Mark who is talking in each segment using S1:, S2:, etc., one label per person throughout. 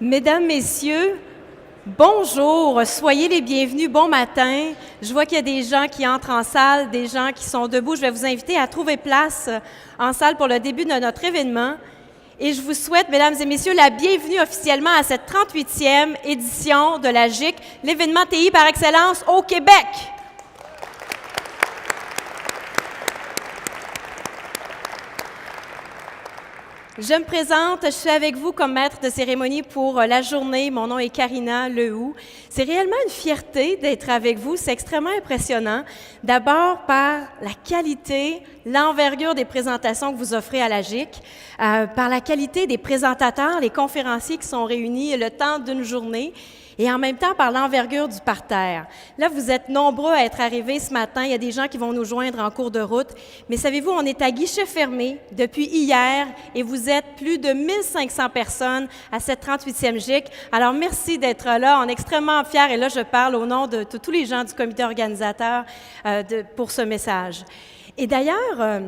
S1: Mesdames, Messieurs, bonjour, soyez les bienvenus, bon matin. Je vois qu'il y a des gens qui entrent en salle, des gens qui sont debout. Je vais vous inviter à trouver place en salle pour le début de notre événement. Et je vous souhaite, mesdames et messieurs, la bienvenue officiellement à cette 38e édition de la GIC, l'événement TI par excellence au Québec. Je me présente, je suis avec vous comme maître de cérémonie pour la journée. Mon nom est Karina Lehoux. C'est réellement une fierté d'être avec vous, c'est extrêmement impressionnant. D'abord par la qualité, l'envergure des présentations que vous offrez à la GIC, par la qualité des présentateurs, les conférenciers qui sont réunis le temps d'une journée, et en même temps par l'envergure du parterre. Là, vous êtes nombreux à être arrivés ce matin. Il y a des gens qui vont nous joindre en cours de route. Mais savez-vous, on est à guichet fermé depuis hier et vous êtes plus de 1500 personnes à cette 38e GIC. Alors, merci d'être là. On est extrêmement fiers et là, je parle au nom de tous les gens du comité organisateur pour ce message. Et d'ailleurs,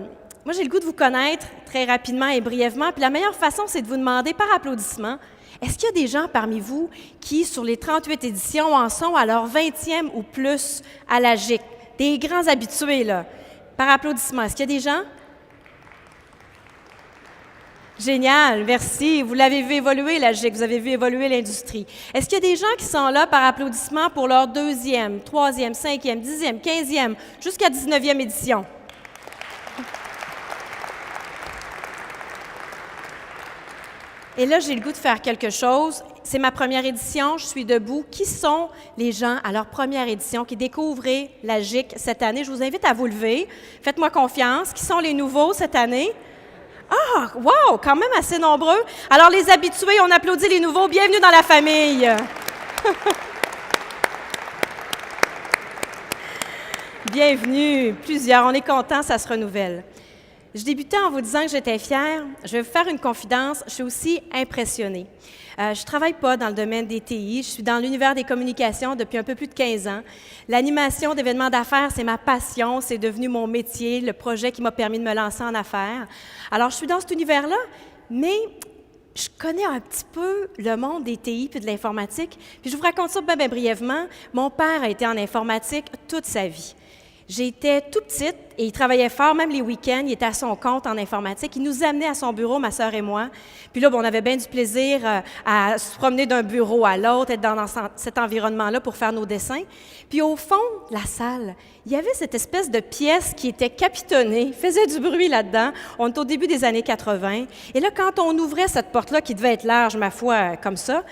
S1: moi, j'ai le goût de vous connaître très rapidement et brièvement. Puis la meilleure façon, c'est de vous demander par applaudissement, est-ce qu'il y a des gens parmi vous qui, sur les 38 éditions, en sont à leur 20e ou plus à la GIC? Des grands habitués, là. Par applaudissement. Est-ce qu'il y a des gens? Génial, merci. Vous l'avez vu évoluer, la GIC. Vous avez vu évoluer l'industrie. Est-ce qu'il y a des gens qui sont là par applaudissement pour leur 2e, 3e, 5e, 10e, 15e, jusqu'à 19e édition? Et là, j'ai le goût de faire quelque chose. C'est ma première édition, je suis debout. Qui sont les gens à leur première édition qui découvrent la GIC cette année? Je vous invite à vous lever. Faites-moi confiance. Qui sont les nouveaux cette année? Ah, wow, quand même assez nombreux. Alors, les habitués, on applaudit les nouveaux. Bienvenue dans la famille. Bienvenue. Plusieurs. On est contents, ça se renouvelle. Je débutais en vous disant que j'étais fière. Je vais vous faire une confidence. Je suis aussi impressionnée. Je ne travaille pas dans le domaine des TI. Je suis dans l'univers des communications depuis un peu plus de 15 ans. L'animation d'événements d'affaires, c'est ma passion. C'est devenu mon métier, le projet qui m'a permis de me lancer en affaires. Alors, je suis dans cet univers-là, mais je connais un petit peu le monde des TI puis de l'informatique. Puis je vous raconte ça bien brièvement. Mon père a été en informatique toute sa vie. J'étais tout petite et il travaillait fort, même les week-ends, il était à son compte en informatique. Il nous amenait à son bureau, ma sœur et moi. Puis là, on avait bien du plaisir à se promener d'un bureau à l'autre, être dans cet environnement-là pour faire nos dessins. Puis au fond de la salle, il y avait cette espèce de pièce qui était capitonnée, faisait du bruit là-dedans. On est au début des années 80. Et là, quand on ouvrait cette porte-là, qui devait être large, ma foi, comme ça,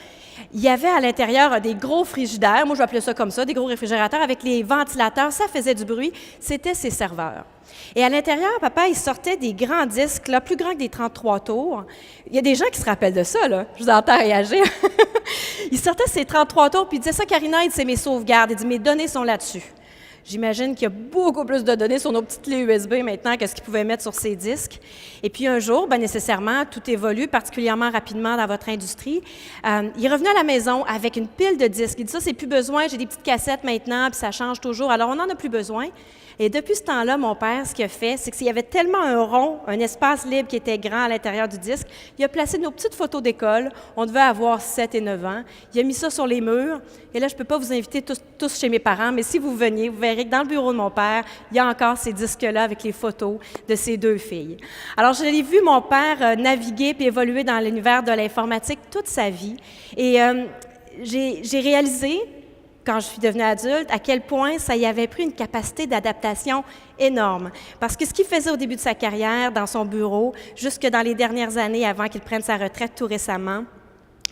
S1: il y avait à l'intérieur des gros frigidaires, moi je vais appeler ça comme ça, des gros réfrigérateurs avec les ventilateurs, ça faisait du bruit, c'était ses serveurs. Et à l'intérieur, papa, il sortait des grands disques, là, plus grands que des 33 tours. Il y a des gens qui se rappellent de ça, là, je vous entends réagir. Il sortait ces 33 tours, puis il disait ça, Karina, c'est mes sauvegardes, il dit, mes données sont là-dessus. J'imagine qu'il y a beaucoup plus de données sur nos petites clés USB maintenant que ce qu'ils pouvaient mettre sur ces disques. Et puis un jour, bien nécessairement, tout évolue particulièrement rapidement dans votre industrie. Il est revenu à la maison avec une pile de disques. Il dit ça, c'est plus besoin, j'ai des petites cassettes maintenant, puis ça change toujours, alors on n'en a plus besoin. Et depuis ce temps-là, mon père, ce qu'il a fait, c'est qu'il y avait tellement un rond, un espace libre qui était grand à l'intérieur du disque, il a placé nos petites photos d'école. On devait avoir 7 et 9 ans. Il a mis ça sur les murs. Et là, je ne peux pas vous inviter tous chez mes parents, mais si vous veniez, vous verrez que dans le bureau de mon père, il y a encore ces disques-là avec les photos de ses 2 filles. Alors, je l'ai vu, mon père, naviguer puis évoluer dans l'univers de l'informatique toute sa vie. Et j'ai réalisé, quand je suis devenue adulte, à quel point ça y avait pris une capacité d'adaptation énorme. Parce que ce qu'il faisait au début de sa carrière, dans son bureau, jusque dans les dernières années avant qu'il prenne sa retraite tout récemment,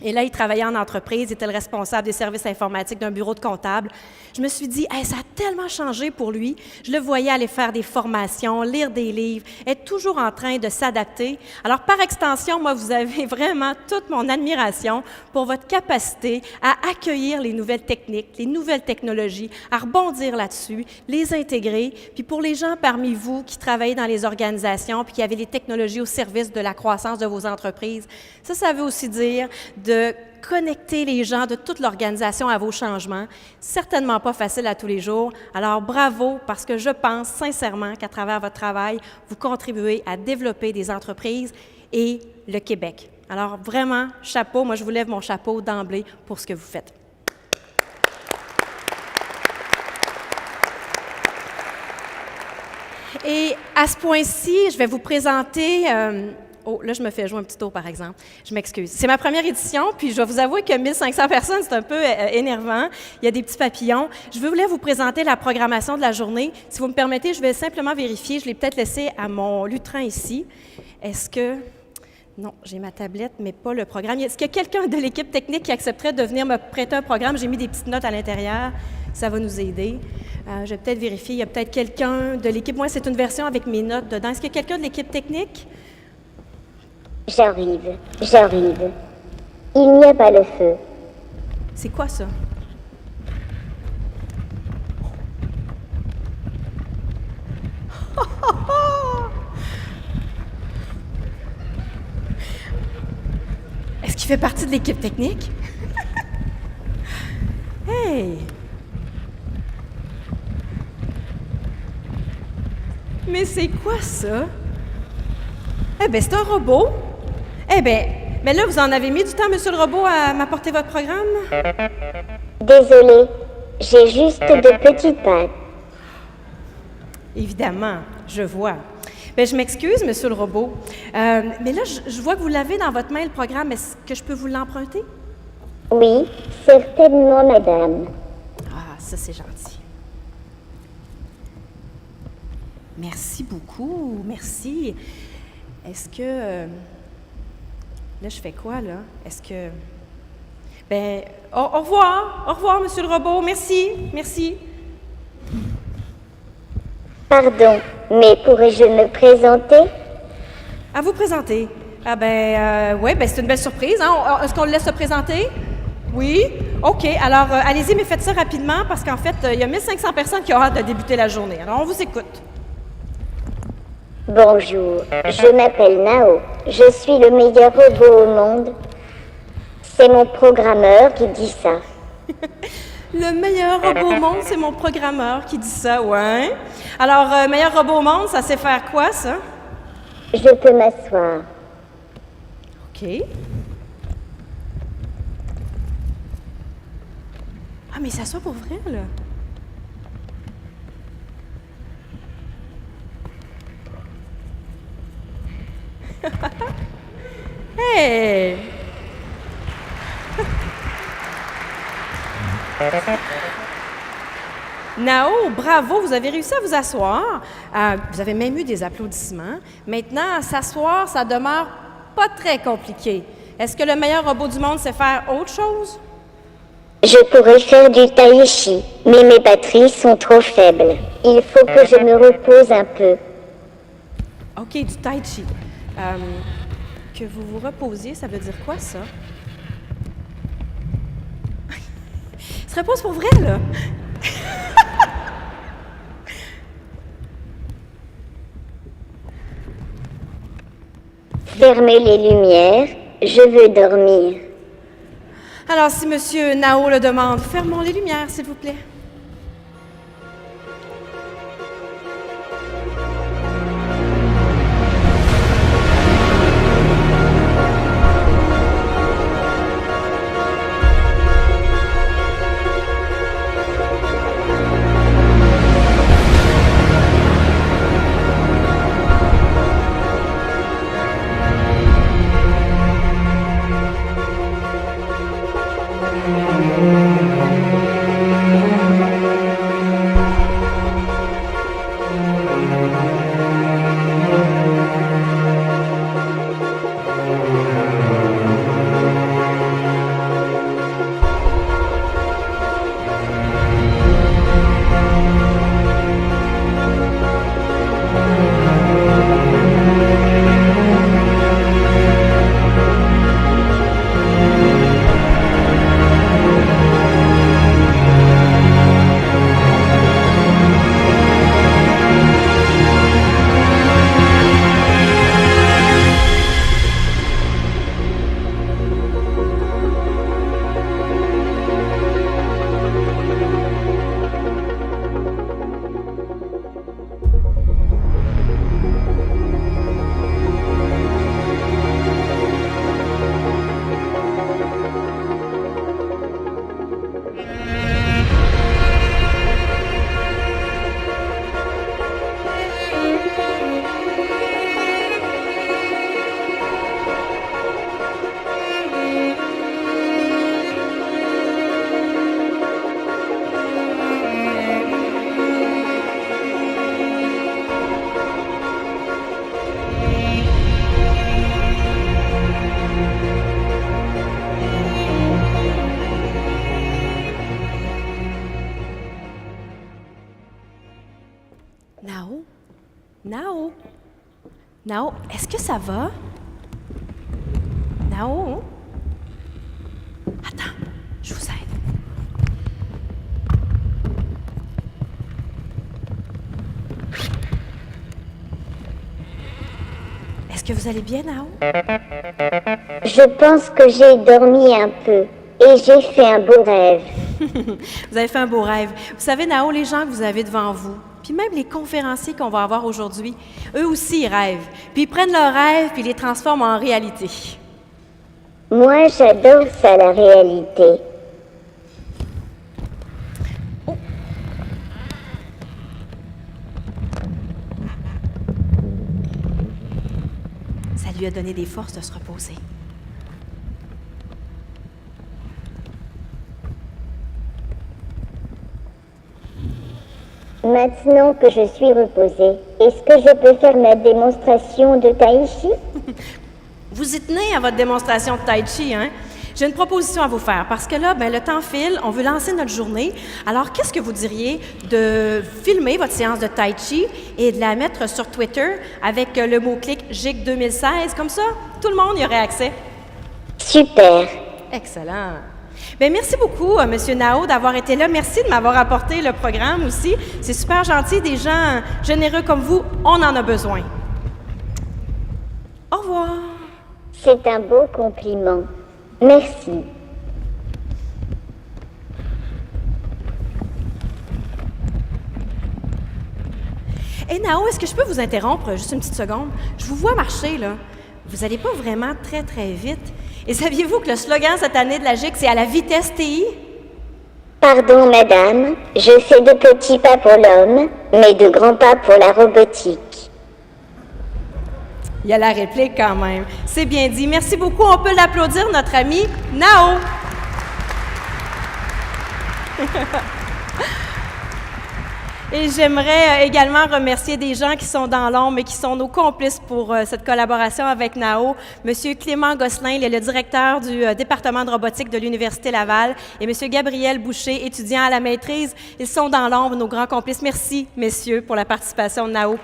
S1: et là, il travaillait en entreprise, il était le responsable des services informatiques d'un bureau de comptable. Je me suis dit, hey, ça a tellement changé pour lui. Je le voyais aller faire des formations, lire des livres, être toujours en train de s'adapter. Alors, par extension, moi, vous avez vraiment toute mon admiration pour votre capacité à accueillir les nouvelles techniques, les nouvelles technologies, à rebondir là-dessus, les intégrer. Puis pour les gens parmi vous qui travaillent dans les organisations puis qui avaient les technologies au service de la croissance de vos entreprises, ça veut aussi dire de connecter les gens de toute l'organisation à vos changements. Certainement pas facile à tous les jours. Alors, bravo, parce que je pense sincèrement qu'à travers votre travail, vous contribuez à développer des entreprises et le Québec. Alors vraiment, chapeau, moi je vous lève mon chapeau d'emblée pour ce que vous faites. Et à ce point-ci, je vais vous présenter... Oh, là, je me fais jouer un petit tour, par exemple. Je m'excuse. C'est ma première édition, puis je vais vous avouer que 1500 personnes, c'est un peu énervant. Il y a des petits papillons. Je voulais vous présenter la programmation de la journée. Si vous me permettez, je vais simplement vérifier. Je l'ai peut-être laissé à mon lutrin ici. Est-ce que... Non, j'ai ma tablette, mais pas le programme. Est-ce qu'il y a quelqu'un de l'équipe technique qui accepterait de venir me prêter un programme? J'ai mis des petites notes à l'intérieur. Ça va nous aider. Je vais peut-être vérifier. Il y a peut-être quelqu'un de l'équipe. Moi, c'est une version avec mes notes dedans. Est-ce qu'il y a quelqu'un de l'équipe technique?
S2: J'arrive. Il n'y a pas le feu.
S1: C'est quoi ça? Est-ce qu'il fait partie de l'équipe technique? Hey! Mais c'est quoi ça? Eh bien, c'est un robot. Eh bien, mais là, vous en avez mis du temps, monsieur le robot, à m'apporter votre programme?
S2: Désolée, j'ai juste de petites pattes.
S1: Évidemment, je vois. Bien, je m'excuse, monsieur le robot. Mais là, je vois que vous l'avez dans votre main, le programme. Est-ce que je peux vous l'emprunter?
S2: Oui, certainement, madame.
S1: Ah, ça, c'est gentil. Merci beaucoup, merci. Est-ce que... là, je fais quoi, là? Est-ce que... Ben, au revoir, monsieur le robot. Merci.
S2: Pardon, mais pourrais-je me présenter?
S1: À vous présenter. Ah oui, c'est une belle surprise. Hein? Est-ce qu'on le laisse se présenter? Oui? OK. Alors, allez-y, mais faites ça rapidement parce qu'en fait, il y a 1500 personnes qui ont hâte de débuter la journée. Alors, on vous écoute.
S2: Bonjour, je m'appelle Nao. Je suis le meilleur robot au monde. C'est mon programmeur qui dit ça.
S1: Le meilleur robot au monde, c'est mon programmeur qui dit ça, ouais. Alors, meilleur robot au monde, ça sait faire quoi, ça?
S2: Je peux m'asseoir.
S1: OK. Ah, mais il s'assoit pour vrai, là? Hey! Nao, bravo, vous avez réussi à vous asseoir. Vous avez même eu des applaudissements. Maintenant, s'asseoir, ça demeure pas très compliqué. Est-ce que le meilleur robot du monde sait faire autre chose?
S2: Je pourrais faire du tai chi, mais mes batteries sont trop faibles. Il faut que je me repose un peu.
S1: OK, du tai chi. Que vous vous reposiez, ça veut dire quoi, ça? Il se repose pour vrai, là?
S2: Fermez les lumières, je veux dormir.
S1: Alors, si Monsieur Nao le demande, fermons les lumières, s'il vous plaît. Nao, est-ce que ça va? Nao? Attends, je vous aide. Est-ce que vous allez bien, Nao?
S2: Je pense que j'ai dormi un peu et j'ai fait un beau rêve.
S1: Vous avez fait un beau rêve. Vous savez, Nao, les gens que vous avez devant vous, puis même les conférenciers qu'on va avoir aujourd'hui, eux aussi, ils rêvent. Puis ils prennent leurs rêves puis ils les transforment en réalité.
S2: Moi, j'adore ça, la réalité.
S1: Ça lui a donné des forces de se reposer.
S2: Maintenant que je suis reposée, est-ce que je peux faire ma démonstration de tai chi?
S1: Vous y tenez à votre démonstration de tai chi, hein? J'ai une proposition à vous faire parce que là, le temps file, on veut lancer notre journée. Alors, qu'est-ce que vous diriez de filmer votre séance de tai chi et de la mettre sur Twitter avec le mot-clic GIG 2016? Comme ça, tout le monde y aurait accès.
S2: Super.
S1: Excellent. Bien, merci beaucoup, M. Nao, d'avoir été là. Merci de m'avoir apporté le programme aussi. C'est super gentil. Des gens généreux comme vous, on en a besoin. Au revoir.
S2: C'est un beau compliment. Merci.
S1: Hé, Nao, est-ce que je peux vous interrompre juste une petite seconde? Je vous vois marcher, là. Vous n'allez pas vraiment très, très vite. Et saviez-vous que le slogan cette année de la GIC, c'est à la vitesse TI?
S2: Pardon, madame, je fais de petits pas pour l'homme, mais de grands pas pour la robotique.
S1: Il y a la réplique quand même. C'est bien dit. Merci beaucoup. On peut l'applaudir, notre ami Nao. Et j'aimerais également remercier des gens qui sont dans l'ombre et qui sont nos complices pour cette collaboration avec Nao. Monsieur Clément Gosselin, il est le directeur du département de robotique de l'Université Laval, et Monsieur Gabriel Boucher, étudiant à la maîtrise. Ils sont dans l'ombre, nos grands complices. Merci, messieurs, pour la participation de Nao.